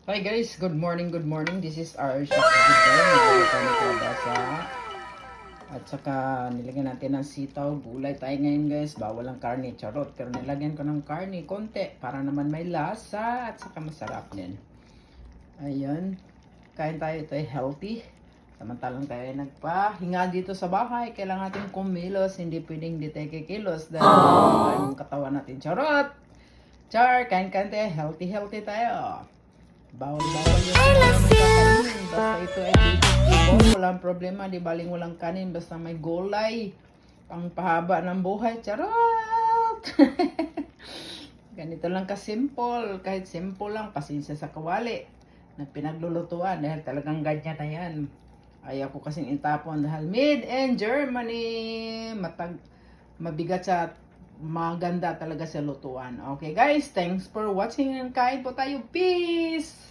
Hi guys, good morning, good morning. This is our chef today. Nilagyan tayo ng kalabasa. At saka nilagyan natin ng sitaw. Gulay tayo ngayon guys. Bawal ang karne, charot. Pero nilagyan ko ng karne, konti. Para naman may lasa at saka masarap din. Ayun. Kain tayo, ito ay healthy. Samantalang tayo ay nagpahinga dito sa bahay. Kailangan natin kumilos. Hindi pwedeng di tayo kikilos. Dahil yung katawan natin, charot. Char, kain-kain tayo. Healthy tayo. Bawal-bawal yung kanin. Basta ito ay vegetable. Walang problema. Di baling walang kanin. Basta may gulay. Pangpahaba ng buhay. Charot! Ganito lang ka-simple. Kahit simple lang. Pasensya sa kawali na pinaglulutuan. Dahil talagang ganyan na yan. Ayaw ko kasing itapon. Dahil made in Germany. Mabigat sa maganda talaga sa lutuan. Okay guys, thanks for watching and kain po tayo. Peace!